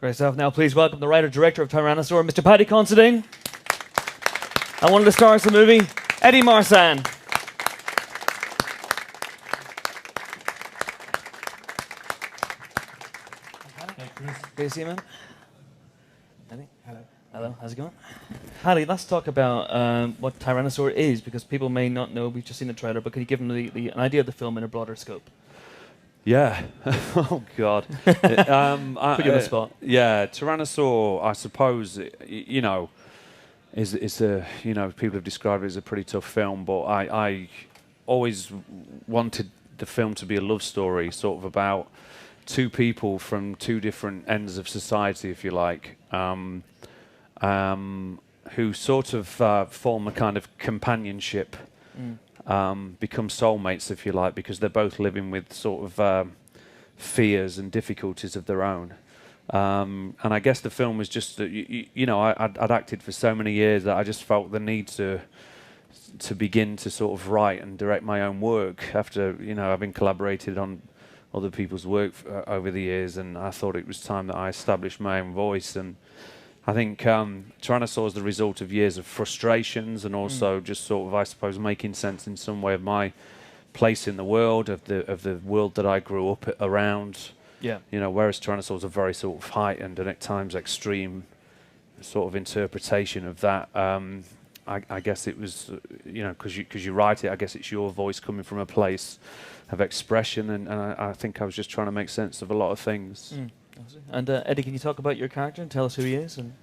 Great stuff. Now please welcome the writer-director of Tyrannosaur, Mr. Paddy Considine. And one of the stars of the movie, Eddie Marsan. Good to see you, man. Eddie? Hello. Hello, how's it going? Paddy, let's talk about what Tyrannosaur is, because people may not know. We've just seen the trailer, but can you give them an idea of the film in a broader scope? Yeah. Oh God. Put you on the spot. Yeah, Tyrannosaur. I suppose is a people have described it as a pretty tough film, but I always wanted the film to be a love story, sort of about two people from two different ends of society, if you like, who sort of form a kind of companionship. Become soulmates, if you like, because they're both living with sort of fears and difficulties of their own. And I guess the film was just, I'd acted for so many years that I just felt the need to begin to sort of write and direct my own work after, having collaborated on other people's work over the years, and I thought it was time that I established my own voice. And I think Tyrannosaur is the result of years of frustrations and also just sort of, I suppose, making sense in some way of my place in the world, of the world that I grew up around. Yeah. Whereas Tyrannosaur is a very sort of heightened and at times extreme sort of interpretation of that. I guess it was, because you write it, I guess it's your voice coming from a place of expression, and I think I was just trying to make sense of a lot of things. And Eddie, can you talk about your character and tell us who he is? And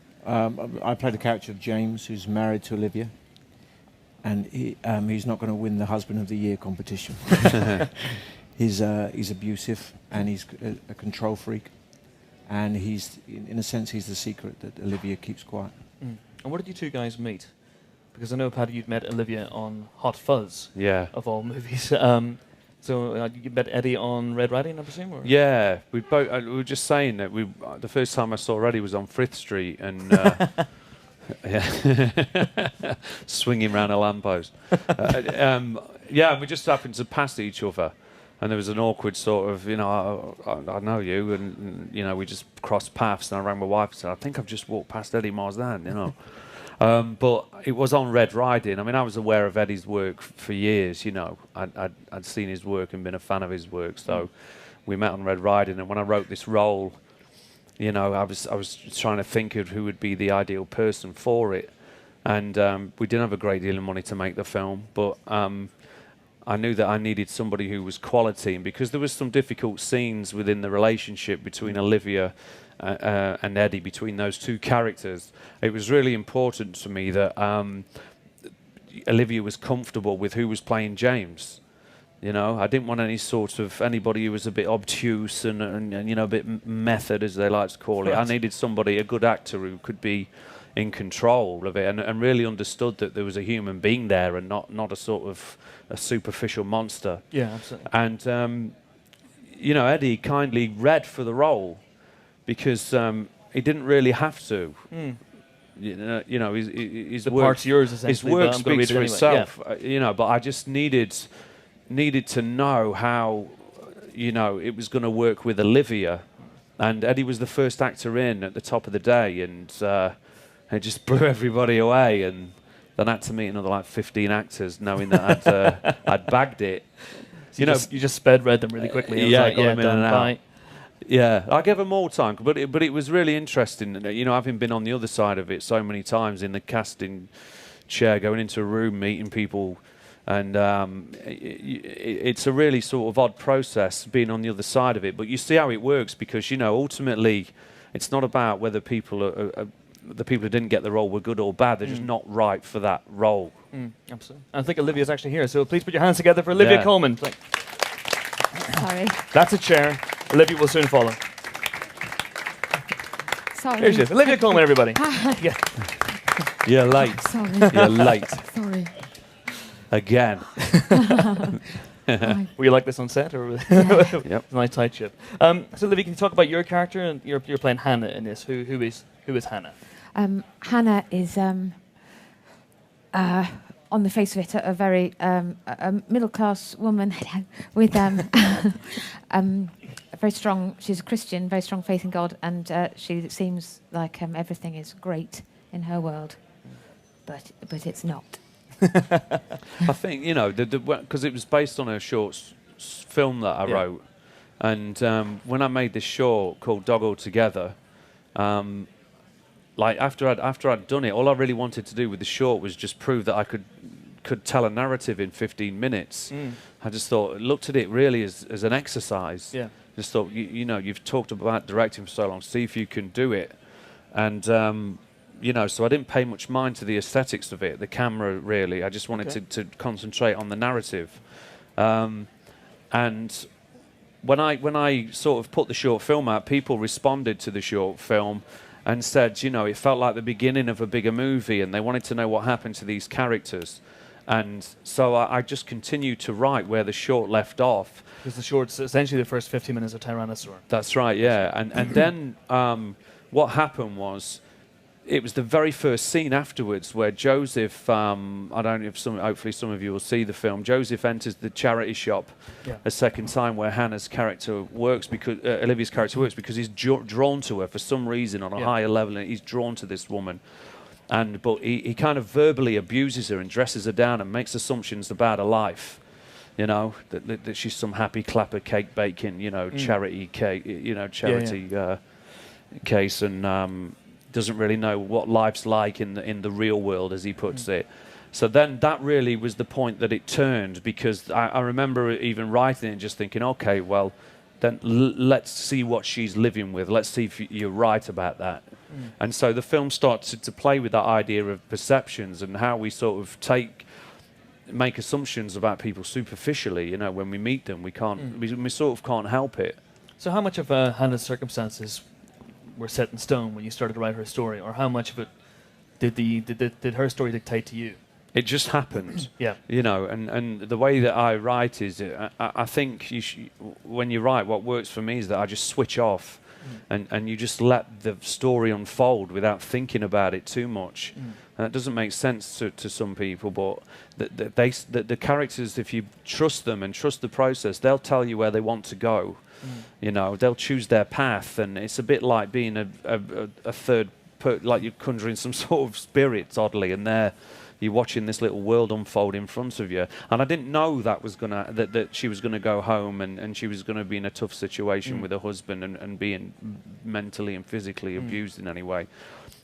I played the character of James, who's married to Olivia, and he's not going to win the Husband of the Year competition. He's abusive, and he's a control freak, and in a sense, he's the secret that Olivia keeps quiet. And where did you two guys meet? Because I know, Paddy, you'd met Olivia on Hot Fuzz, of all movies. So you met Eddie on Red Riding, I presume? Or? Yeah, we were just saying that the first time I saw Eddie was on Frith Street, and swinging around a lamppost. We just happened to pass each other, and there was an awkward sort of, I know you, and we just crossed paths, and I rang my wife and said, I think I've just walked past Eddie Marsan, but it was on Red Riding. I mean, I was aware of Eddie's work for years, I'd seen his work and been a fan of his work, so we met on Red Riding, and when I wrote this role, I was trying to think of who would be the ideal person for it, and we didn't have a great deal of money to make the film, but I knew that I needed somebody who was quality, and because there was some difficult scenes within the relationship between Olivia and Eddie, between those two characters, it was really important to me that Olivia was comfortable with who was playing James. I didn't want anybody who was a bit obtuse and a bit method, as they like to call it. I needed a good actor who could be in control of it and really understood that there was a human being there and not a sort of a superficial monster. Yeah, absolutely. And Eddie kindly read for the role, because he didn't really have to. His the work, part's yours, essentially. His work speaks for itself. But I just needed to know how, it was going to work with Olivia, and Eddie was the first actor in at the top of the day, and it just blew everybody away. And then I had to meet another 15 actors, knowing that I'd bagged it. So you just sped read them really quickly. Got them in and out. Yeah, I gave them all time, but it was really interesting, having been on the other side of it so many times in the casting chair, going into a room, meeting people, and it's a really sort of odd process being on the other side of it, but you see how it works, because, ultimately, it's not about whether people the people who didn't get the role were good or bad, they're just not right for that role. Absolutely. I think Olivia's actually here, so please put your hands together for Olivia Colman. Sorry. That's a chair. Olivia will soon follow. Sorry. Here she is. Olivia Colman, everybody. Hi. You're late. Sorry. You're late. Sorry. Again. Were you like this on set? Or Yeah. Yep. Nice tight ship. So Olivia, can you talk about your character? And you're playing Hannah in this. Who is Hannah? Hannah is, on the face of it, a very a middle-class woman with very strong. She's a Christian, very strong faith in God, and she seems like everything is great in her world, but it's not. I think, you know, because it was based on a short film that I wrote, and when I made this short called Dog Altogether, like after I'd done it, all I really wanted to do with the short was just prove that I could tell a narrative in 15 minutes. I just looked at it really as an exercise. Yeah. Just thought, you know, you've talked about directing for so long, see if you can do it. And, you know, so I didn't pay much mind to the aesthetics of it, the camera really. I just wanted to concentrate on the narrative. And when I sort of put the short film out, people responded to the short film and said, you know, it felt like the beginning of a bigger movie, and they wanted to know what happened to these characters. And so I just continued to write where the short left off. Because the short's essentially the first 50 minutes of Tyrannosaur. That's right, yeah. And then what happened was, it was the very first scene afterwards where Joseph, I don't know if hopefully some of you will see the film, Joseph enters the charity shop a second time where Hannah's character works, because Olivia's character works, because he's drawn to her for some reason on a higher level, and he's drawn to this woman. But he kind of verbally abuses her and dresses her down and makes assumptions about her life. You know, that she's some happy clapper cake baking, you know, charity cake, you know, charity case, and doesn't really know what life's like in the real world, as he puts it. So then that really was the point that it turned, because I remember even writing it and just thinking, okay, well, then let's see what she's living with. Let's see if you're right about that. And so the film started to play with that idea of perceptions and how we sort of make assumptions about people superficially. You know, when we meet them, we can't, we sort of can't help it. So how much of Hannah's circumstances were set in stone when you started to write her story, or how much of it did her story dictate to you? It just happened. Yeah. You know, and the way that I write is, I think when you write, what works for me is that I just switch off. And you just let the story unfold without thinking about it too much. And that doesn't make sense to some people, but the characters, if you trust them and trust the process, they'll tell you where they want to go. You know, they'll choose their path, and it's a bit like being a third, like you're conjuring some sort of spirits, oddly, and you're watching this little world unfold in front of you. And I didn't know that she was gonna go home and she was gonna be in a tough situation with her husband and being mentally and physically abused in any way.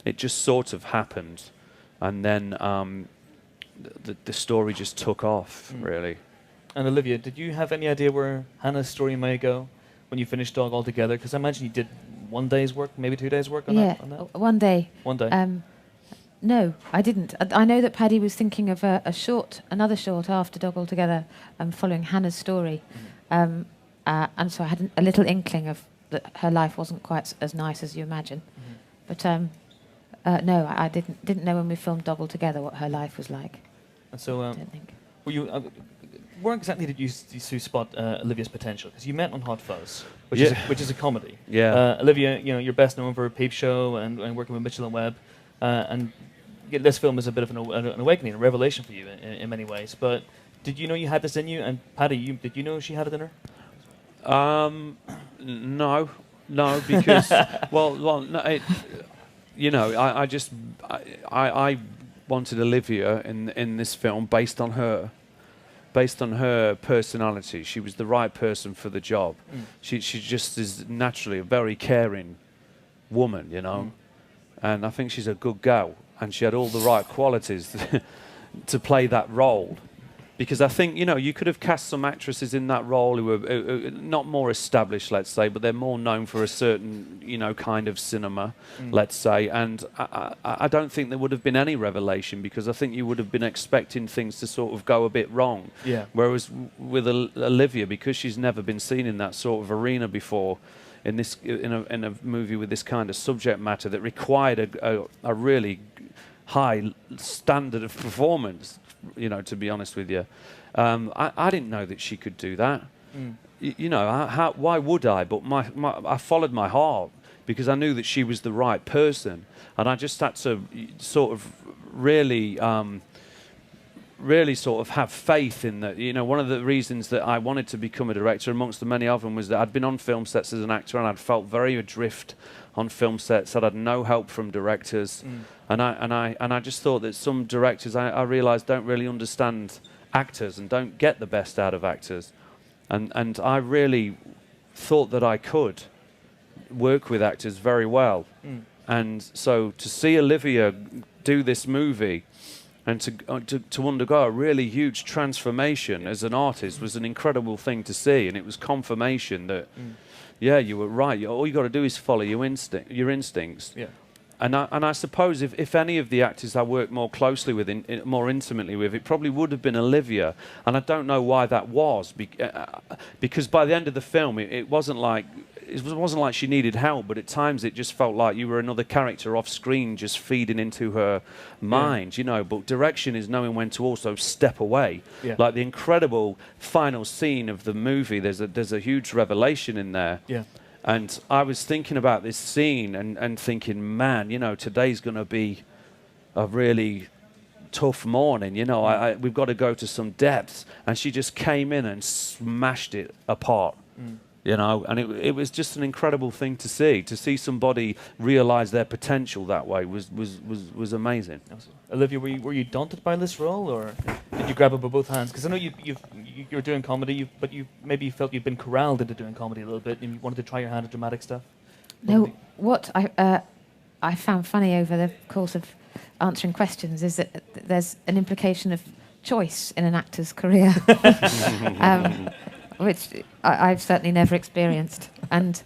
It just sort of happened, and then the story just took off, really. And Olivia, did you have any idea where Hannah's story may go when you finished Dog Altogether? Because I imagine you did 1 day's work, maybe 2 days' work on that? Yeah, 1 day. 1 day. No, I didn't. I know that Paddy was thinking of another short after Dog Altogether, following Hannah's story. And so I had a little inkling of that her life wasn't quite as nice as you imagine. But no, I didn't know when we filmed Dog Altogether what her life was like. And so, I don't think. Where exactly did you spot Olivia's potential? Because you met on Hot Fuzz, which is a comedy. Yeah. Olivia, you know, you're best known for Peep Show and working with Mitchell and Webb, and this film is a bit of an awakening, a revelation for you in many ways. But did you know you had this in you? And Paddy, did you know she had it in her? No, because no, you know, I wanted Olivia in this film based on her personality. She was the right person for the job. She just is naturally a very caring woman, you know, and I think she's a good gal. And she had all the right qualities to play that role. Because I think, you know, you could have cast some actresses in that role who were not more established, let's say, but they're more known for a certain, you know, kind of cinema, let's say. And I don't think there would have been any revelation, because I think you would have been expecting things to sort of go a bit wrong. Yeah. Whereas with Olivia, because she's never been seen in that sort of arena before, in a movie with this kind of subject matter that required a really high standard of performance, you know, to be honest with you, I didn't know that she could do that. You know, why would I? But I followed my heart, because I knew that she was the right person, and I just had to sort of really really sort of have faith in that. You know, one of the reasons that I wanted to become a director, amongst the many of them, was that I'd been on film sets as an actor and I'd felt very adrift on film sets. I'd had no help from directors, and I just thought that some directors I realised don't really understand actors and don't get the best out of actors, and I really thought that I could work with actors very well. And so to see Olivia do this movie and to undergo a really huge transformation as an artist was an incredible thing to see, and it was confirmation that yeah, you were right. All you got to do is follow your instincts. Yeah. And I suppose if any of the actors I worked more closely with, more intimately with, it probably would have been Olivia. And I don't know why that was, because by the end of the film, it wasn't like she needed help, but at times it just felt like you were another character off screen, just feeding into her mind, you know. But direction is knowing when to also step away. Yeah. Like the incredible final scene of the movie, there's a huge revelation in there. Yeah. And I was thinking about this scene and thinking, man, you know, today's going to be a really tough morning. You know, we've got to go to some depths. And she just came in and smashed it apart. You know, and it was just an incredible thing to see somebody realize their potential that way was amazing. Olivia, were you daunted by this role, or did you grab it with both hands? Because I know you're doing comedy, but you maybe felt you'd been corralled into doing comedy a little bit, and you wanted to try your hand at dramatic stuff. No, what I found funny over the course of answering questions is that there's an implication of choice in an actor's career. Which I've certainly never experienced. And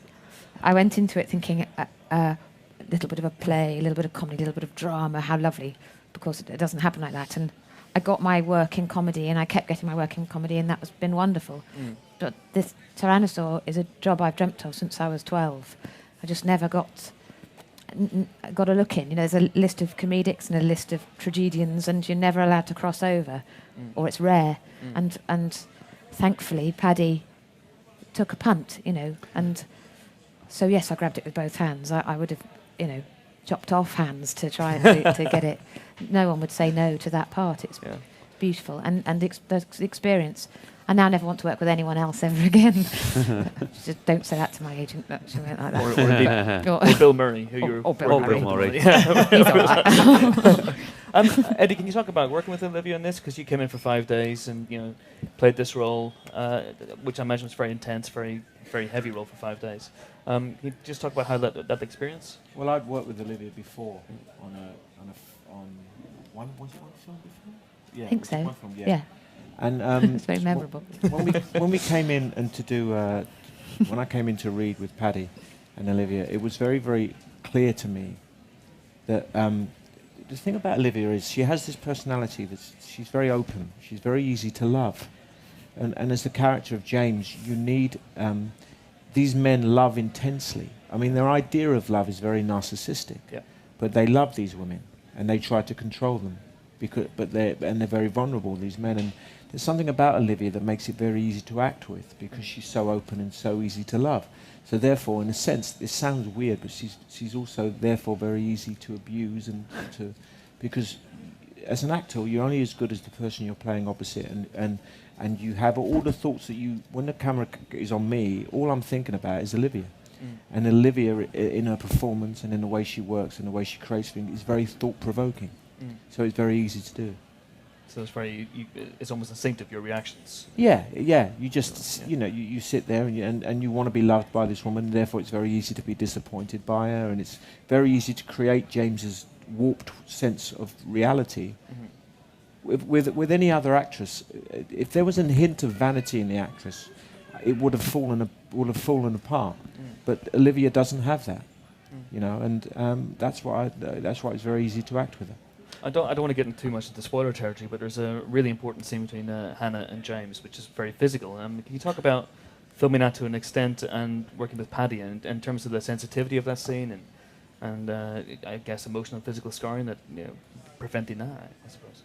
I went into it thinking a little bit of a play, a little bit of comedy, a little bit of drama, how lovely, because it doesn't happen like that. And I got my work in comedy, and I kept getting my work in comedy, and that was been wonderful. But this Tyrannosaur is a job I've dreamt of since I was 12. I just never got a look in. You know, there's a list of comedics and a list of tragedians, and you're never allowed to cross over, or it's rare. And thankfully, Paddy took a punt, you know, and so yes, I grabbed it with both hands. I would have, you know, chopped off hands to try and to get it. No one would say no to that part. It's beautiful, and the experience. I now never want to work with anyone else ever again. Just don't say that to my agent. She went like that. Or Bill Murray, who you're. Or Bill Murray. He's all right. Eddie, can you talk about working with Olivia on this? Because you came in for 5 days and, you know, played this role, which I imagine was very intense, very, very heavy role for 5 days. Can you just talk about how that experience? Well, I'd worked with Olivia before on one film before. Yeah, I think so. One film, yeah. And it's very memorable. When we came in and to do when I came in to read with Paddy and Olivia, it was very, very clear to me that the thing about Olivia is she has this personality that she's very open, she's very easy to love, and as the character of James, you need these men love intensely. I mean, their idea of love is very narcissistic, but they love these women and they try to control them but they're very vulnerable, these men, and there's something about Olivia that makes it very easy to act with because she's so open and so easy to love. So therefore, in a sense, this sounds weird, but she's also therefore very easy to abuse because as an actor, you're only as good as the person you're playing opposite, and you have all the thoughts that when the camera is on me, all I'm thinking about is Olivia. And Olivia, in her performance and in the way she works and the way she creates things, is very thought-provoking. So it's very easy to do. So it's it's almost instinctive, your reactions. Yeah. You just, you know, you sit there and you want to be loved by this woman, and therefore it's very easy to be disappointed by her, and it's very easy to create James's warped sense of reality. With any other actress, if there was a hint of vanity in the actress, it would have fallen apart. But Olivia doesn't have that, you know, and that's why it's very easy to act with her. I don't want to get into too much into spoiler territory, but there's a really important scene between Hannah and James, which is very physical. Can you talk about filming that to an extent and working with Paddy in terms of the sensitivity of that scene and I guess emotional and physical scarring that, you know, preventing that, I suppose.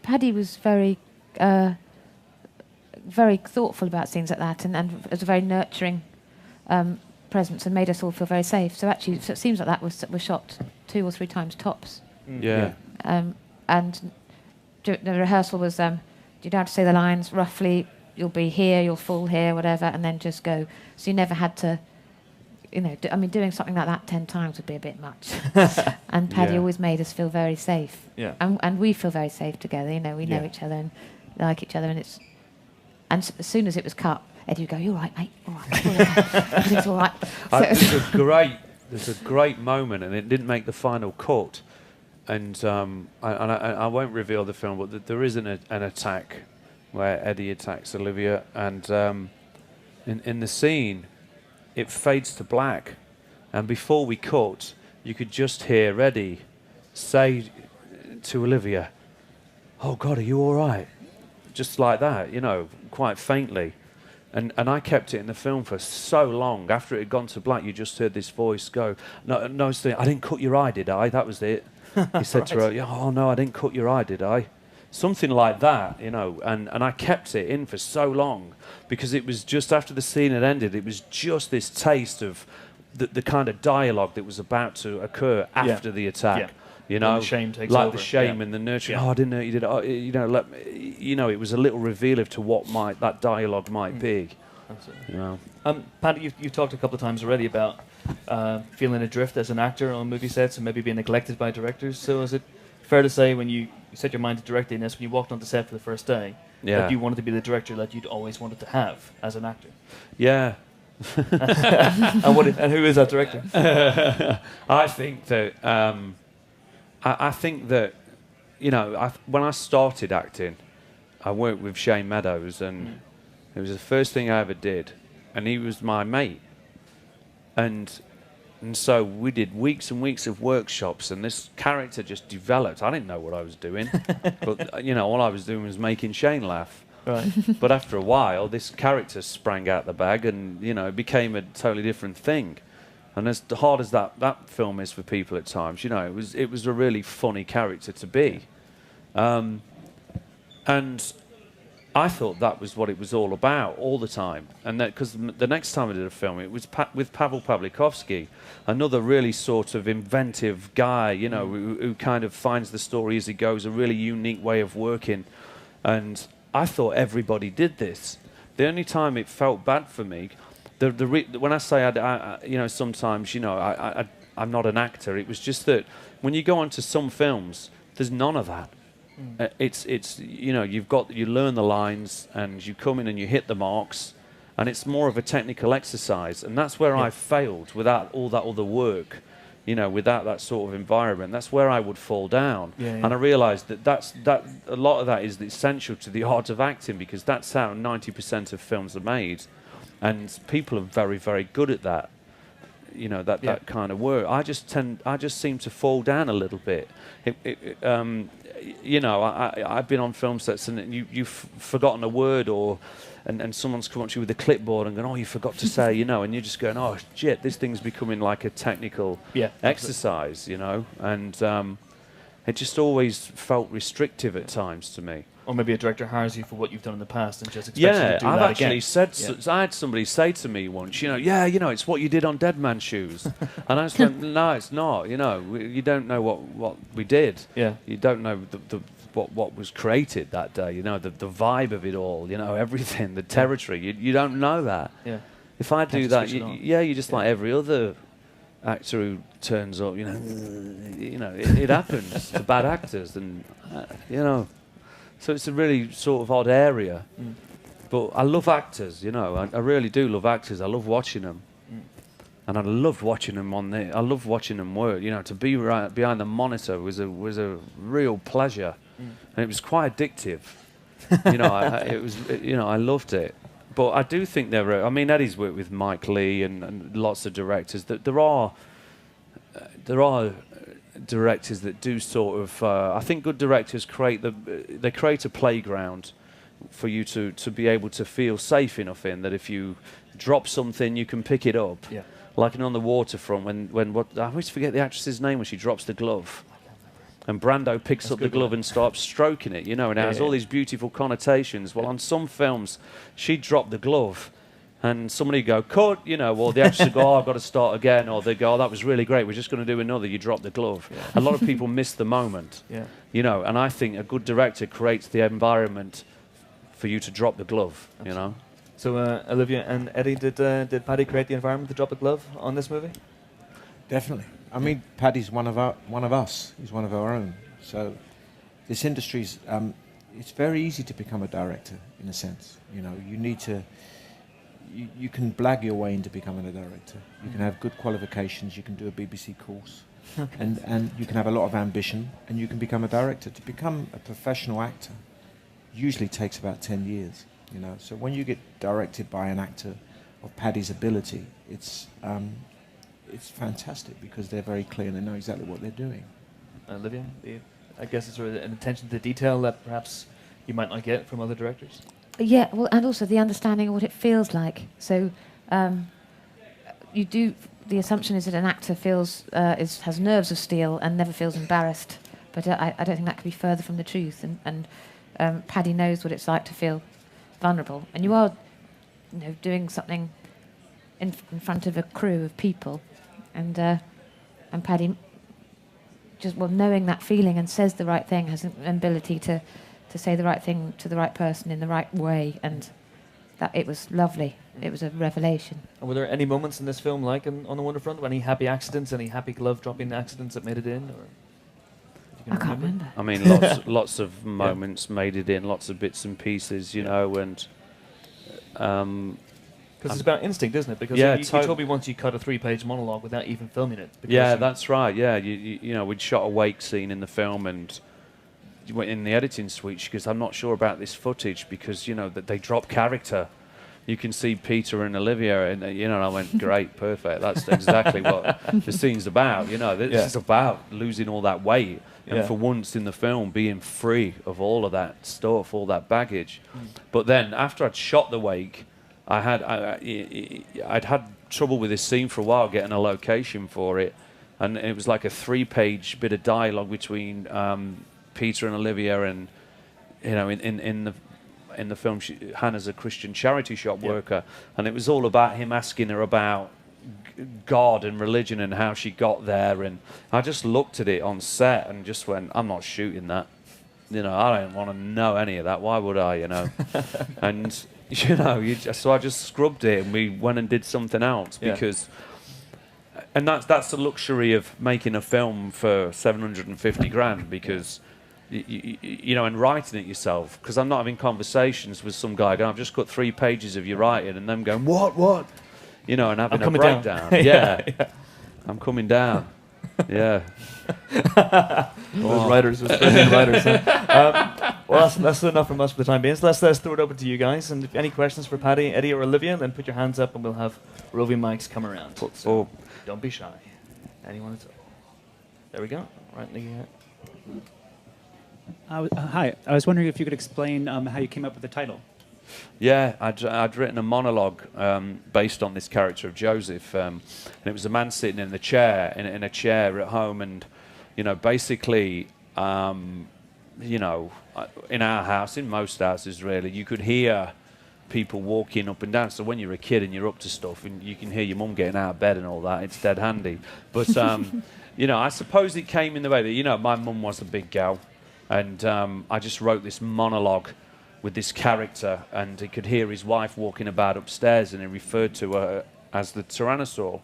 Paddy was very thoughtful about scenes like that, and was a very nurturing presence, and made us all feel very safe. So actually, it seems like that was shot 2 or 3 times tops. Yeah. And the rehearsal was, you'd have to say the lines roughly. You'll be here, you'll fall here, whatever, and then just go. So you never had to, doing something like that 10 times would be a bit much. And Paddy always made us feel very safe. Yeah. And we feel very safe together. We know each other and like each other, and as soon as it was cut, Eddie would go, "You're right, mate. All right, everything's all right." There's a great moment, and it didn't make the final cut. And I won't reveal the film, but there is an attack where Eddie attacks Olivia, and in the scene, it fades to black, and before we cut, you could just hear Eddie say to Olivia, "Oh God, are you all right?" Just like that, quite faintly. And I kept it in the film for so long. After it had gone to black, you just heard this voice go, "No, I didn't cut your eye, did I? That was it." He said to her, "Oh no, I didn't cut your eye, did I?" Something like that, and I kept it in for so long because it was just after the scene had ended, it was just this taste of the kind of dialogue that was about to occur after the attack. When the shame takes like over. the shame and the nurturing. Oh, I didn't know you did it. Oh, it was a little reveal of to what that dialogue might be. Absolutely. Paddy, you've talked a couple of times already about feeling adrift as an actor on movie sets and maybe being neglected by directors. So is it fair to say when you set your mind to directing this, when you walked onto set for the first day, that you wanted to be the director that you'd always wanted to have as an actor? Yeah. And who is that director? I think that I think that when I started acting, I worked with Shane Meadows, and it was the first thing I ever did, and he was my mate, and so we did weeks and weeks of workshops, and this character just developed. I didn't know what I was doing, but all I was doing was making Shane laugh. Right. But after a while, this character sprang out the bag, and it became a totally different thing. And as hard as that film is for people at times, it was a really funny character to be. And I thought that was what it was all about all the time. And that because the next time I did a film, it was with Pavel Pawlikowski, another really sort of inventive guy, who kind of finds the story as he goes, a really unique way of working. And I thought everybody did this. The only time it felt bad for me, when I say sometimes I'm not an actor, it was just that when you go onto some films, there's none of that. It's you learn the lines and you come in and you hit the marks, and it's more of a technical exercise, and that's where I failed without all that other work. Without that sort of environment, that's where I would fall down. And I realised that a lot of that is essential to the art of acting, because that's how 90% of films are made. And people are very, very good at that, that kind of work. I just seem to fall down a little bit. I've been on film sets and you've forgotten a word, and someone's come up to you with a clipboard and gone, "Oh, you forgot to say," and you're just going, "Oh shit, this thing's becoming like a technical exercise," and it just always felt restrictive at times to me. Or maybe a director hires you for what you've done in the past and just expects you to do that again. I've actually said, I had somebody say to me once, it's what you did on Dead Man's Shoes. And I was like, no, it's not, you don't know what we did. Yeah. You don't know what was created that day, the vibe of it all, everything, the territory. You don't know that. Yeah. If I do that, you're just like every other actor who turns up, it happens to bad actors, and, So it's a really sort of odd area. But I love actors, I really do love actors. I love watching them. And I loved watching them I love watching them work. To be right behind the monitor was a real pleasure. And it was quite addictive. I loved it. But I do think Eddie's worked with Mike Leigh and lots of directors. There are directors that do sort of I think good directors create a playground for you to be able to feel safe enough in, that if you drop something you can pick it up. Like in On the Waterfront, when I always forget the actress's name when she drops the glove, and Brando picks up the glove and starts stroking it, and it has all these beautiful connotations. Well, on some films she dropped the glove And somebody go, cut, you know, or the actors go, oh, I've got to start again, or they go, oh, that was really great, we're just going to do another, you drop the glove. Yeah. A lot of people miss the moment, Yeah. you know, and I think a good director creates the environment for you to drop the glove, you know. So Olivia and Eddie, did Paddy create the environment to drop the glove on this movie? Definitely. I mean, Paddy's one of us. He's one of our own. So this industry's it's very easy to become a director in a sense. You know, you need to. You can blag your way into becoming a director. You can have good qualifications. You can do a BBC course, and you can have a lot of ambition, and you can become a director. To become a professional actor usually takes about 10 years. You know, so when you get directed by an actor of Paddy's ability, it's fantastic because they're very clear and they know exactly what they're doing. Olivia, I guess it's sort of an attention to detail that perhaps you might not get from other directors. Yeah, well, and also the understanding of what it feels like. So, the assumption is that an actor has nerves of steel and never feels embarrassed. But I don't think that could be further from the truth. And Paddy knows what it's like to feel vulnerable. And you are, doing something in front of a crew of people, and Paddy just knowing that feeling and says the right thing, has an ability to say the right thing to the right person in the right way, and that it was lovely. It was a revelation. And were there any moments in this film, like on the Wonderfront, any happy accidents, any happy glove dropping accidents that made it in? Or I can't remember. I mean, lots of moments made it in, lots of bits and pieces, you know, and because it's about instinct, isn't it? Because you told me once you cut a 3-page monologue without even filming it. Yeah, that's right. Yeah, you know, we'd shot a wake scene in the film, and you went in the editing suite because I'm not sure about this footage because, you know, that they drop character. You can see Peter and Olivia, and you know, and I went, great, perfect. That's exactly what the scene's about. You know, this is about losing all that weight, and for once in the film, being free of all of that stuff, all that baggage. But then, after I'd shot the wake, I'd had trouble with this scene for a while, getting a location for it, and it was like a 3-page bit of dialogue between Peter and Olivia, and you know, in the film, Hannah's a Christian charity shop worker, and it was all about him asking her about God and religion and how she got there. And I just looked at it on set and just went, I'm not shooting that. You know, I don't want to know any of that. Why would I? You know, and you know, so I just scrubbed it, and we went and did something else because. And that's the luxury of making a film for 750 grand because. You know, and writing it yourself, because I'm not having conversations with some guy going, I've just got 3 pages of you writing, and them going, what? You know, and having a breakdown. Yeah. I'm coming down. Yeah. Those writers, those brilliant writers. Huh? Well, that's enough from us for the time being. So let's throw it open to you guys. And if any questions for Paddy, Eddie, or Olivia, then put your hands up, and we'll have roving mics come around. So don't be shy. Anyone at all? There we go. Right in the Hi, I was wondering if you could explain how you came up with the title. Yeah, I'd written a monologue based on this character of Joseph, and it was a man sitting in the chair, in a chair at home, and you know, basically, you know, in our house, in most houses really, you could hear people walking up and down. So when you're a kid and you're up to stuff, and you can hear your mum getting out of bed and all that, it's dead handy. But you know, I suppose it came in the way that, you know, my mum was a big gal. And I just wrote this monologue with this character, and he could hear his wife walking about upstairs, and he referred to her as the Tyrannosaur.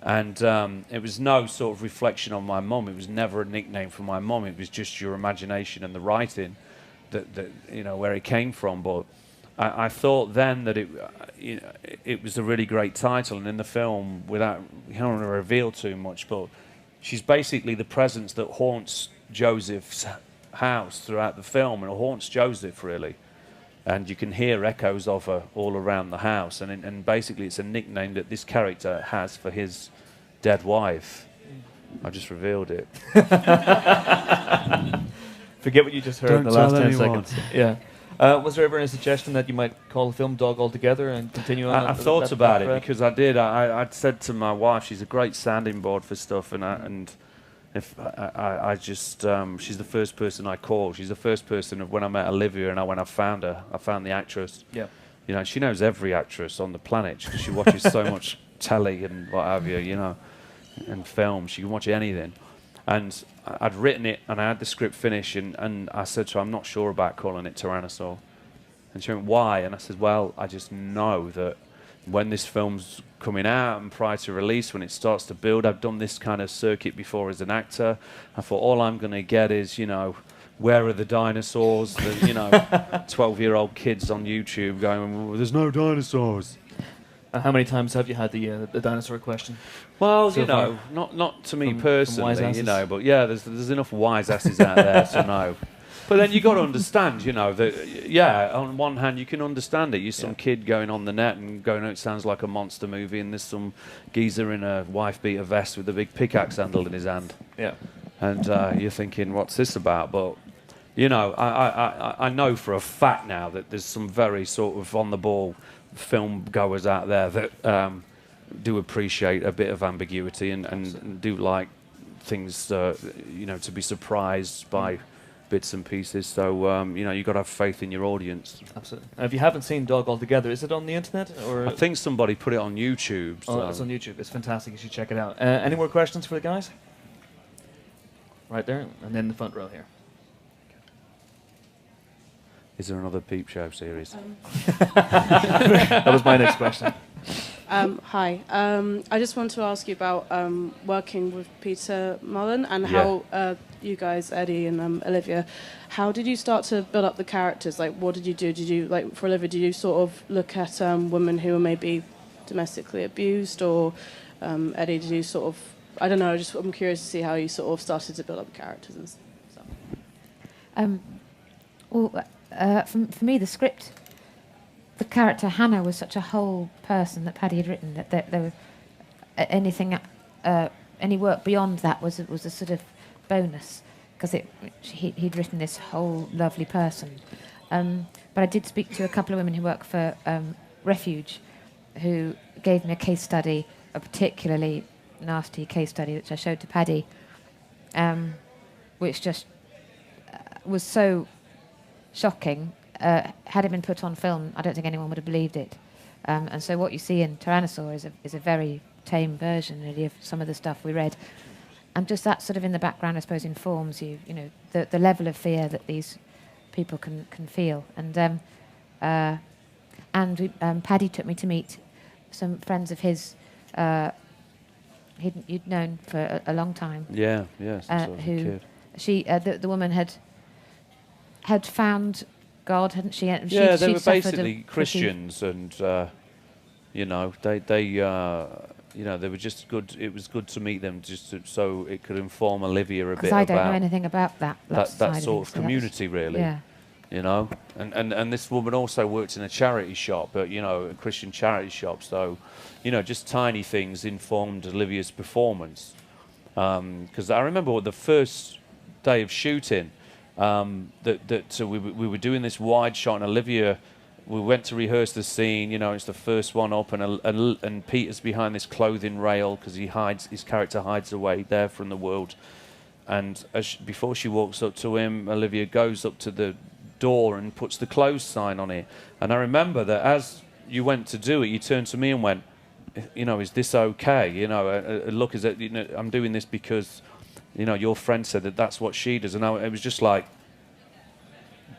And it was no sort of reflection on my mum. It was never a nickname for my mum. It was just your imagination and the writing that you know, where it came from. But I thought then that you know, it was a really great title, and in the film, without, I don't want to reveal too much, but she's basically the presence that haunts Joseph's house throughout the film, and it haunts Joseph really, and you can hear echoes of her all around the house, and basically it's a nickname that this character has for his dead wife. I just revealed it. Forget what you just heard in the last 10 seconds. Yeah. Was there ever a suggestion that you might call the film Dog altogether and continue on? I thought about it because I did. I'd said to my wife, she's a great sounding board for stuff, and if I just, she's the first person I call. She's the first person of when I met Olivia and when I found her, I found the actress. Yeah. You know, she knows every actress on the planet because she watches so much telly and what have you, you know, and film. She can watch anything. And I'd written it, and I had the script finished, and I said to her, I'm not sure about calling it Tyrannosaur. And she went, why? And I said, well, I just know that when this film's coming out and prior to release, when it starts to build, I've done this kind of circuit before as an actor. I thought all I'm going to get is, you know, where are the dinosaurs? The, you know, 12-year-old kids on YouTube going, well, there's no dinosaurs. How many times have you had the dinosaur question? Well, So you know, far? not to me From personally, wise you asses? know, but yeah, there's enough wise asses out there to know. But then you got to understand, you know, that yeah, on one hand you can understand it. You're some kid going on the net and going, oh, it sounds like a monster movie, and there's some geezer in a wife-beater vest with a big pickaxe handle in his hand. Yeah. And you're thinking, what's this about? But you know, I know for a fact now that there's some very sort of on the ball film goers out there that do appreciate a bit of ambiguity and do like things, you know, to be surprised by bits and pieces. So you know, you've got to have faith in your audience. Absolutely. And if you haven't seen Dog Altogether, is it on the internet? Or I think somebody put it on YouTube. So. it's on YouTube. It's fantastic. You should check it out. Any more questions for the guys? Right there, and then the front row here. Is there another Peep Show series? That was my next question. Hi. I just want to ask you about working with Peter Mullen and how you guys, Eddie and Olivia, how did you start to build up the characters? Like, what did you do? Did you, like, for Olivia, did you sort of look at women who were maybe domestically abused, or Eddie, did you sort of, I don't know, I'm curious to see how you sort of started to build up the characters and stuff. For me, the script, the character Hannah was such a whole person that Paddy had written that there was anything, any work beyond that was a sort of bonus, because he'd written this whole lovely person. But I did speak to a couple of women who work for Refuge, who gave me a case study, a particularly nasty case study, which I showed to Paddy, which just was so shocking. Had it been put on film, I don't think anyone would have believed it. And so what you see in Tyrannosaur is a very tame version, really, of some of the stuff we read. And just that sort of in the background, I suppose, informs you, you know, the level of fear that these people can feel. And Paddy took me to meet some friends of his you'd known for a long time. Yeah, yes. Who the woman had found God, hadn't she? Yeah, they were basically Christians, and you know, they you know, they were just good. It was good to meet them, so it could inform Olivia a bit because I don't know anything about that sort of community, really. Yeah. You know, and this woman also worked in a charity shop, but you know, a Christian charity shop. So, you know, just tiny things informed Olivia's performance. Because I remember the first day of shooting, so we were doing this wide shot, and Olivia, we went to rehearse the scene. You know, it's the first one up, and Peter's behind this clothing rail because his character hides away there from the world. And before she walks up to him, Olivia goes up to the door and puts the close sign on it. And I remember that as you went to do it, you turned to me and went, you know, is this okay? You know, look, is it? You know, I'm doing this because, you know, your friend said that that's what she does, and it was just like,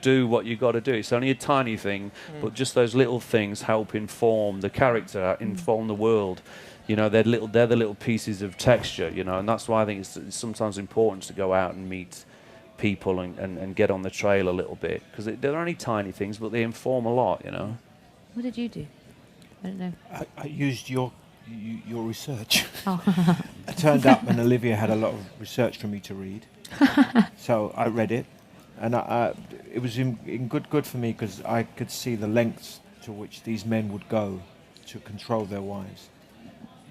do what you got to do. It's only a tiny thing, but just those little things help inform the character, inform the world. You know, they're the little pieces of texture. You know, and that's why I think it's sometimes important to go out and meet people and get on the trail a little bit, because they're only tiny things, but they inform a lot. You know. What did you do? I don't know. I used your research. Oh. I turned up and Olivia had a lot of research for me to read, so I read it, and it was good for me because I could see the lengths to which these men would go to control their wives.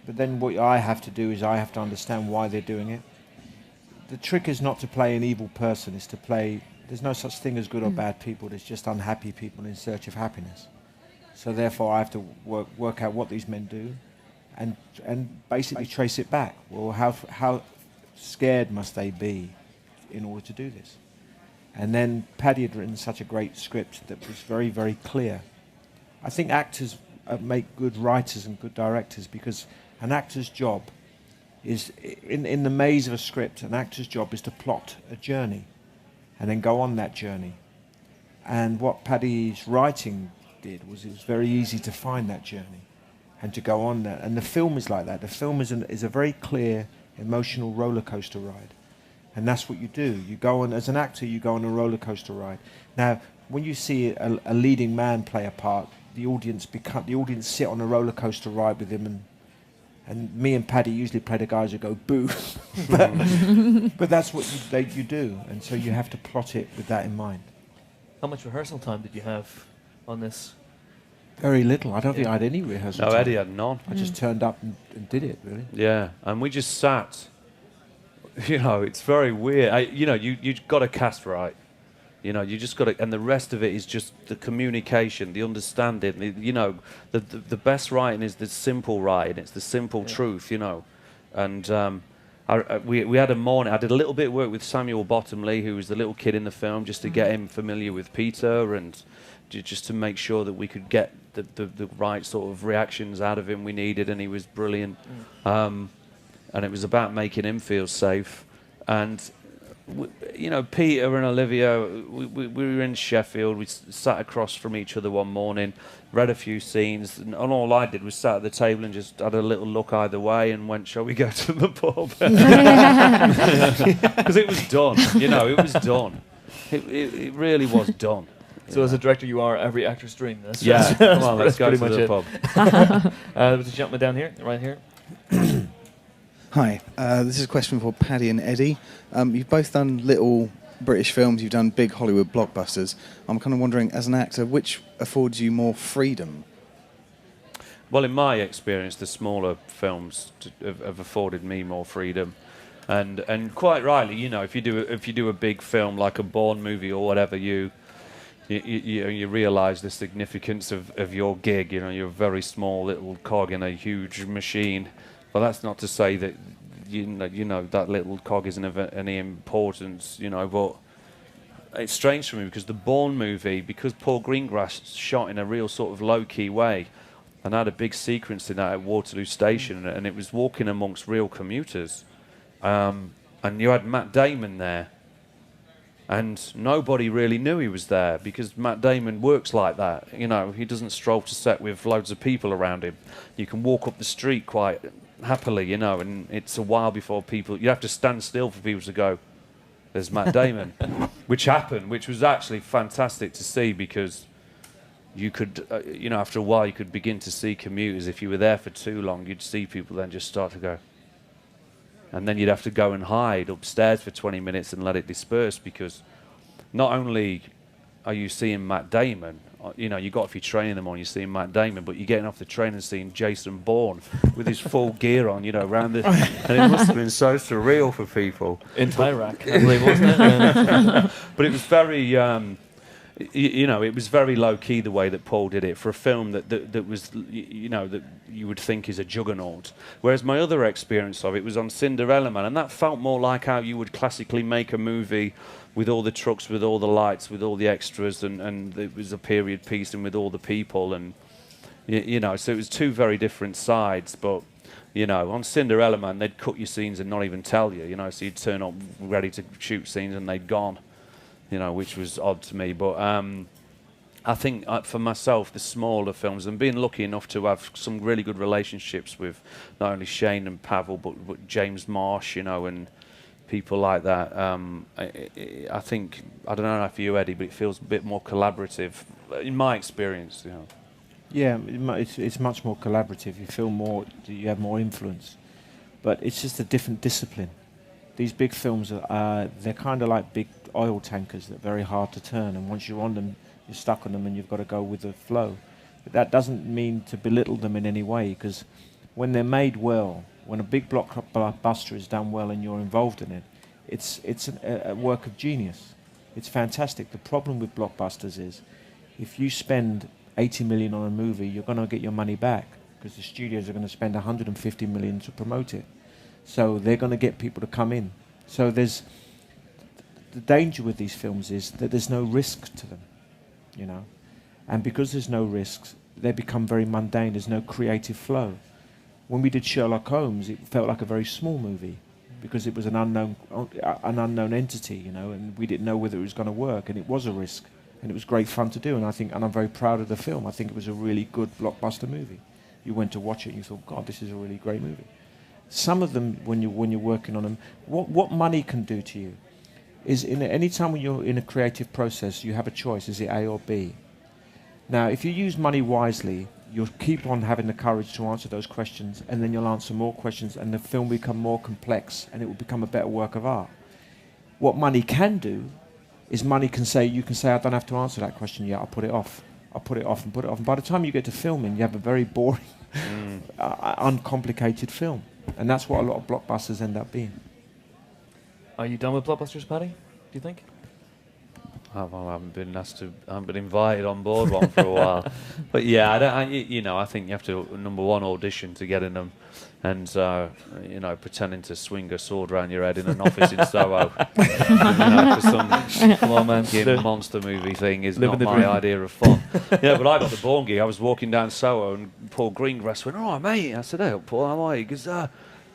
But then what I have to do is I have to understand why they're doing it. The trick is not to play an evil person, it's to play, there's no such thing as good or bad people, there's just unhappy people in search of happiness. So therefore I have to work out what these men do and basically trace it back. Well, how scared must they be in order to do this? And then Paddy had written such a great script that was very, very clear. I think actors make good writers and good directors, because an actor's job is, in the maze of a script, an actor's job is to plot a journey and then go on that journey. And what Paddy's writing did was, it was very easy to find that journey and to go on that. And the film is like that. The film is a very clear, emotional roller coaster ride. And that's what you do. You go on, as an actor, you go on a roller coaster ride. Now, when you see a leading man play a part, the audience sit on a roller coaster ride with him, and me and Paddy usually play the guys who go boo. but that's what you do, and so you have to plot it with that in mind. How much rehearsal time did you have on this? Very little. I don't think I had any rehearsal No, time. Eddie had none. I just turned up and did it, really. Yeah, and we just sat. You know, it's very weird. You got to cast right. You know, you just got to, and the rest of it is just the communication, the understanding. The best writing is the simple writing. It's the simple truth. You know, and we had a morning. I did a little bit of work with Samuel Bottomley, who was the little kid in the film, just to get him familiar with Peter, and just to make sure that we could get the right sort of reactions out of him we needed, and he was brilliant. And it was about making him feel safe. And Peter and Olivia, we were in Sheffield. We sat across from each other one morning, read a few scenes, and all I did was sat at the table and just had a little look either way and went, "Shall we go to the pub?" Because it was done. It was done. It really was done. So as a director, you are every actor's dream. Yeah, come on, let's go to pretty the much pub. There's a gentleman down here, right here. Hi, this is a question for Paddy and Eddie. You've both done little British films, you've done big Hollywood blockbusters. I'm kind of wondering, as an actor, which affords you more freedom? Well, in my experience, the smaller films have afforded me more freedom. And quite rightly, if you do a big film like a Bourne movie or whatever, you realise the significance of your gig. You're a very small little cog in a huge machine. But that's not to say that that little cog isn't of any importance. But it's strange for me because the Bourne movie, because Paul Greengrass shot in a real sort of low-key way, and had a big sequence in that at Waterloo Station, and it was walking amongst real commuters, and you had Matt Damon there. And nobody really knew he was there because Matt Damon works like that. He doesn't stroll to set with loads of people around him. You can walk up the street quite happily, and it's a while before you have to stand still for people to go, "There's Matt Damon," which happened, which was actually fantastic to see because you could, after a while you could begin to see commuters. If you were there for too long, you'd see people then just start to go. And then you'd have to go and hide upstairs for 20 minutes and let it disperse because not only are you seeing Matt Damon, you got off your train in the morning, you're seeing Matt Damon, but you're getting off the train and seeing Jason Bourne with his full gear on, around the... And it must have been so surreal for people. In Tyrac, I believe, wasn't it? But it was very... it was very low-key the way that Paul did it for a film that was, that you would think is a juggernaut. Whereas my other experience of it was on Cinderella Man, and that felt more like how you would classically make a movie with all the trucks, with all the lights, with all the extras, and it was a period piece and with all the people, and, so it was two very different sides, but... on Cinderella Man, they'd cut your scenes and not even tell you, so you'd turn up ready to shoot scenes and they'd gone. Which was odd to me. But I think for myself, the smaller films, and being lucky enough to have some really good relationships with not only Shane and Pavel, but James Marsh, and people like that. I think, I don't know for you, Eddie, but it feels a bit more collaborative, in my experience. Yeah, it's much more collaborative. You feel more, you have more influence. But it's just a different discipline. These big films, they're kind of like big oil tankers that are very hard to turn, and once you're on them, you're stuck on them and you've got to go with the flow. But that doesn't mean to belittle them in any way, because when they're made well, when a big blockbuster is done well and you're involved in it, it's a work of genius. It's fantastic. The problem with blockbusters is if you spend 80 million on a movie, you're going to get your money back because the studios are going to spend 150 million to promote it. So they're going to get people to come in. So the danger with these films is that there's no risk to them, And because there's no risks, they become very mundane. There's no creative flow. When we did Sherlock Holmes, it felt like a very small movie because it was an unknown entity, you know, and we didn't know whether it was going to work, and it was a risk, and it was great fun to do. And I'm very proud of the film. I think it was a really good blockbuster movie. You went to watch it and you thought, God, this is a really great movie. Some of them, when you're working on them, what money can do to you is any time when you're in a creative process, you have a choice: is it A or B? Now, if you use money wisely, you'll keep on having the courage to answer those questions, and then you'll answer more questions, and the film will become more complex, and it will become a better work of art. What money can do is you can say, I don't have to answer that question yet, I'll put it off. I'll put it off and put it off. And by the time you get to filming, you have a very boring, uncomplicated film. And that's what a lot of blockbusters end up being. Are you done with blockbusters, Paddy? Do you think? Oh, well, I haven't been invited on board one for a while, but yeah, I think you have to number one audition to get in them, and pretending to swing a sword around your head in an office in Soho, for some monster movie thing is not my idea of fun. Yeah, but I got the Bourne gig. I was walking down Soho, and Paul Greengrass went, "Oh, mate," I said, "Hey, Paul, how are you?" He goes,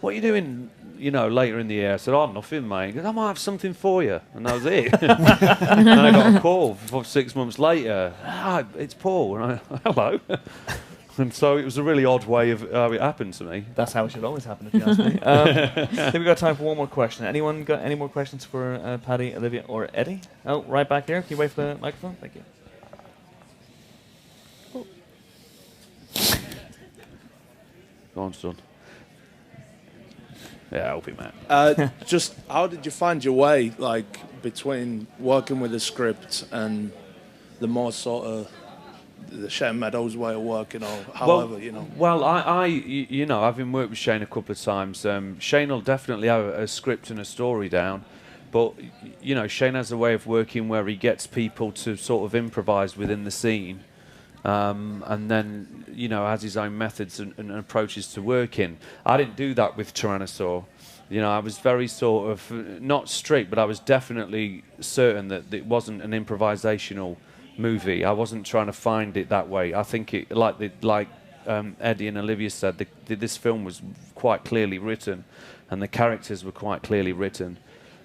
"What are you doing?" Later in the year, I said, "Oh, nothing, mate." He goes, "I might have something for you," and that was it. And I got a call 6 months later. It's Paul. And I, hello. And so it was a really odd way of how it happened to me. That's how it should always happen, if you ask me. I think we've got time for one more question. Anyone got any more questions for Paddy, Olivia, or Eddie? Oh, right back there. Can you wait for the microphone? Thank you. Go on, son. Yeah, I hope it, man. Just how did you find your way, between working with the script and the more sort of the Shane Meadows way of working, or however, Well, I've been worked with Shane a couple of times. Shane will definitely have a script and a story down, but Shane has a way of working where he gets people to sort of improvise within the scene. And then, has his own methods and approaches to working. I didn't do that with Tyrannosaur. I was very sort of, not strict, but I was definitely certain that it wasn't an improvisational movie. I wasn't trying to find it that way. I think it, like Eddie and Olivia said, this film was quite clearly written, and the characters were quite clearly written.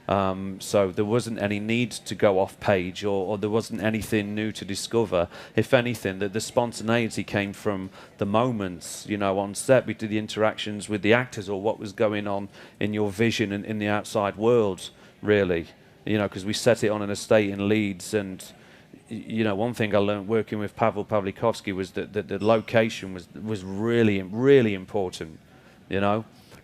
So there wasn't any need to go off page, or there wasn't anything new to discover. If anything, the spontaneity came from the moments, on set. We did the interactions with the actors, or what was going on in your vision and in the outside world, really. Because we set it on an estate in Leeds, and one thing I learned working with Pavel Pavlikovsky was that the location was really, really important,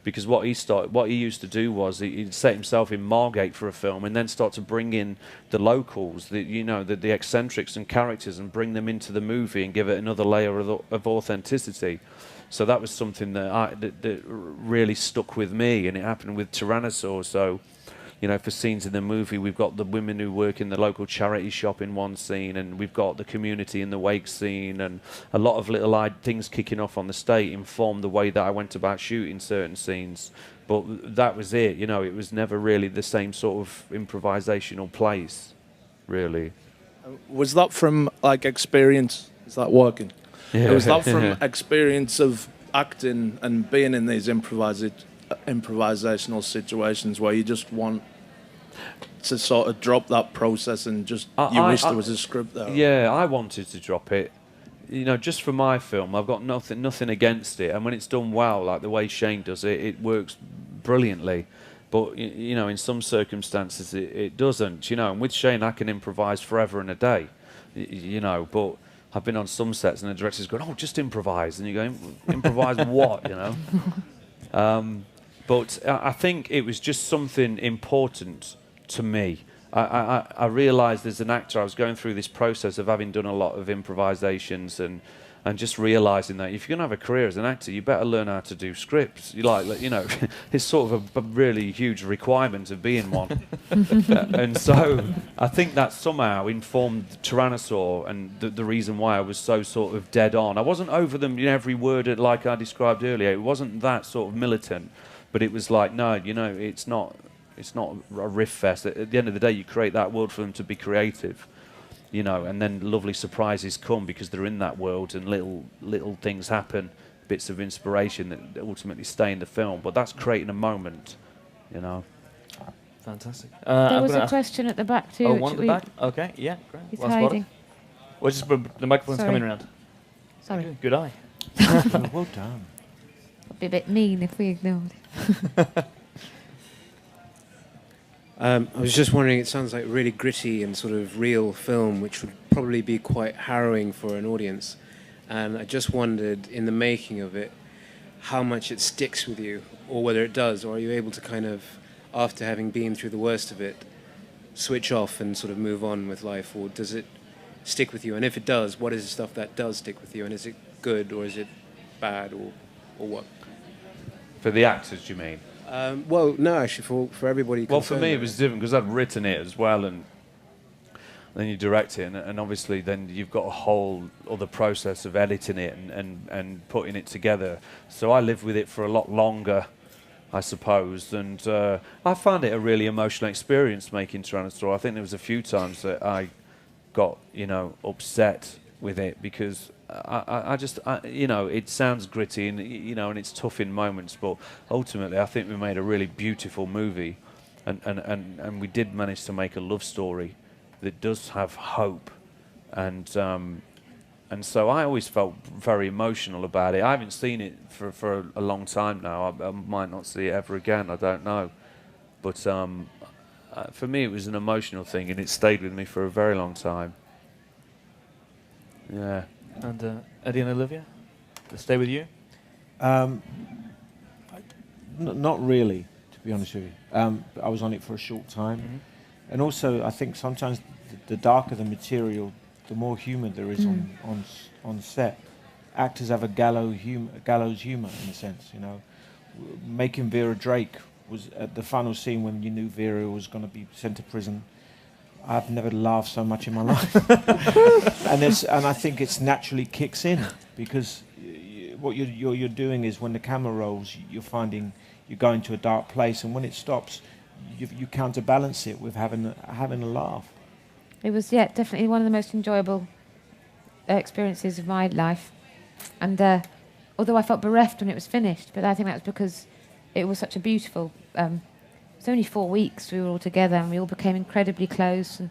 Because what he used to do was he'd set himself in Margate for a film, and then start to bring in the locals, the eccentrics and characters, and bring them into the movie and give it another layer of authenticity. So that was something that really stuck with me, and it happened with Tyrannosaur. So, for scenes in the movie, we've got the women who work in the local charity shop in one scene, and we've got the community in the wake scene, and a lot of little things kicking off on the state informed the way that I went about shooting certain scenes. But that was it, it was never really the same sort of improvisational place, really. Was that from experience? Is that working? Yeah. Was that from experience of acting and being in these improvisational situations where you just want to sort of drop that process and just you wish there was a script there? Yeah, I wanted to drop it. Just for my film, I've got nothing against it, and when it's done well, like the way Shane does it, it works brilliantly. But in some circumstances, it doesn't. And with Shane, I can improvise forever and a day. But I've been on some sets, and the director's going, "Oh, just improvise," and you go, "Improvise what?" But I think it was just something important to me. I realised as an actor, I was going through this process of having done a lot of improvisations and just realising that if you're going to have a career as an actor, you better learn how to do scripts. It's sort of a really huge requirement of being one. And so I think that somehow informed Tyrannosaur, and the reason why I was so sort of dead on. I wasn't over them in every word like I described earlier. It wasn't that sort of militant. But it was like, no, it's not a riff fest. At the end of the day, you create that world for them to be creative. you know, and then lovely surprises come because they're in that world, and little things happen, bits of inspiration that ultimately stay in the film. But that's creating a moment, you know. Fantastic. There I'm was gonna a ask- question at the back too. Oh, which one at the we- back. Okay, yeah, great. He's Well spotted. hiding. Well, just the microphone's Sorry. coming around. Sorry. Good eye. Well done. It'd be a bit mean if we ignored it. I was just wondering, it sounds like really gritty and sort of real film, which would probably be quite harrowing for an audience. And I just wondered, in the making of it, how much it sticks with you, or whether it does, or are you able to kind of, after having been through the worst of it, switch off and sort of move on with life, or does it stick with you? And if it does, what is the stuff that does stick with you? And is it good, or is it bad, or what? For the actors, you mean? Well, no, actually, for everybody. Well, for concerned, me, it was different because I'd written it as well, and then you direct it, and obviously then you've got a whole other process of editing it and putting it together. So I lived with it for a lot longer, I suppose, and I found it a really emotional experience making Tyrannosaur. I think there was a few times that I got, you know, upset with it because I just, you know, it sounds gritty and, you know, and it's tough in moments, but ultimately I think we made a really beautiful movie, and we did manage to make a love story that does have hope, and so I always felt very emotional about it. I haven't seen it for a long time now. I might not see it ever again, I don't know, but for me it was an emotional thing, and it stayed with me for a very long time. Yeah. And Eddie and Olivia, to stay with you? Not really, to be honest with you. I was on it for a short time. And also, I think sometimes the darker the material, the more humour there is on set. Actors have a gallows humour, in a sense, you know. Making Vera Drake was at the final scene when you knew Vera was going to be sent to prison. I've never laughed so much in my life. and I think it's naturally kicks in because what you're doing is when the camera rolls, you're finding you're going to a dark place, and when it stops, you counterbalance it with having a laugh. It was, yeah, definitely one of the most enjoyable experiences of my life. And although I felt bereft when it was finished, but I think that's because it was such a beautiful... it's only 4 weeks we were all together, and we all became incredibly close. And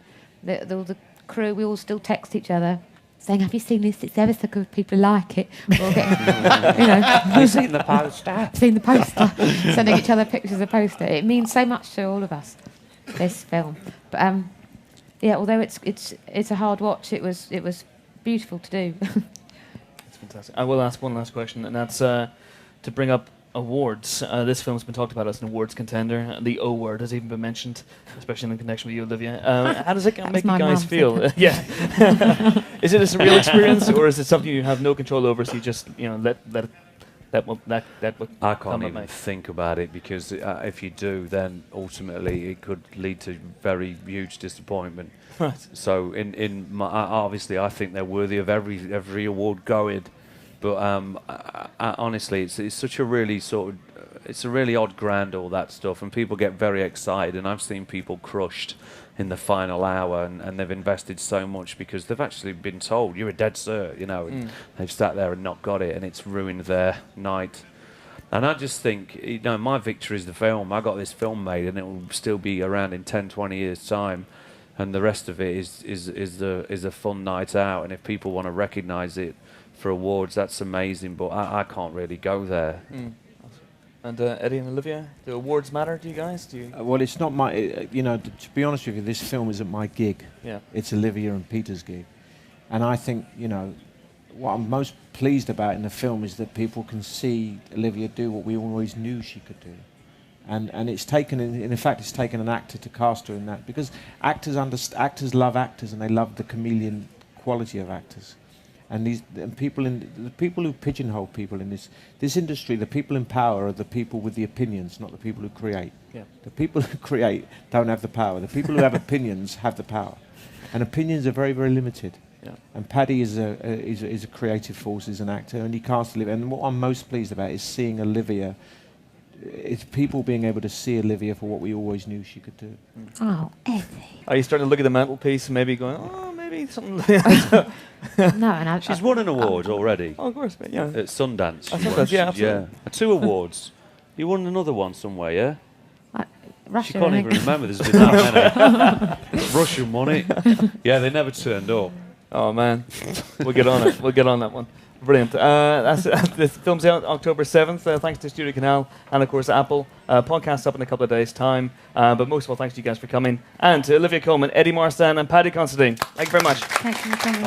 all the crew, we all still text each other, saying, "Have you seen this? It's ever so good. People like it." We're all getting, you know, Have you seen the poster? I've seen the poster. Sending each other pictures of the poster. It means so much to all of us, this film. But yeah, although it's a hard watch, it was beautiful to do. That's fantastic. I will ask one last question, and that's to bring up awards. This film's been talked about as an awards contender. The O word has even been mentioned, especially in connection with you, Olivia. How does it make you guys feel? Yeah. Is it a surreal experience, or is it something you have no control over? So you just, you know, let that I can't even think about it because if you do, then ultimately it could lead to very huge disappointment. Right. So in my, obviously I think they're worthy of every award going. But honestly, it's such a really it's a really odd ground, all that stuff, and people get very excited, and I've seen people crushed in the final hour, and they've invested so much because they've actually been told, "You're a dead cert," you know, and they've sat there and not got it, and it's ruined their night. And I just think, you know, my victory is the film. I got this film made, and it will still be around in 10, 20 years' time, and the rest of it is a fun night out, and if people want to recognise it for awards, that's amazing, but I can't really go there. And Eddie and Olivia, do awards matter to you guys? Do you? Well, it's not my, you know, to be honest with you, this film isn't my gig. Yeah. It's Olivia and Peter's gig. And I think, you know, what I'm most pleased about in the film is that people can see Olivia do what we always knew she could do. And it's taken, in fact, it's taken an actor to cast her in that, because actors love actors, and they love the chameleon quality of actors. And the people who pigeonhole people in this industry, the people in power are the people with the opinions, not the people who create. Yeah. The people who create don't have the power. The people who have opinions have the power, and opinions are very, very limited. Yeah. And Paddy is a creative force, is an actor, and he cast Olivia. And what I'm most pleased about is seeing Olivia. It's people being able to see Olivia for what we always knew she could do. Oh, Eddie. Are you starting to look at the mantelpiece and maybe going, oh, maybe Maybe something. No, and She's won an award already Oh, of course, mate, yeah. at Sundance. At she Sundance, won. yeah, absolutely. 2 awards. You won another one somewhere, yeah? Russia, She can't I even think. remember. There's been that many. Russian won it. Yeah, they never turned up. Oh man, we'll get on it. We'll get on that one. Brilliant. That's the film's out October 7th. Thanks to Studio Canal and of course Apple. Podcast's up in a couple of days' time. But most of all, thanks to you guys for coming, and to Olivia Colman, Eddie Marsden, and Paddy Considine. Thank you very much. Thank you for coming.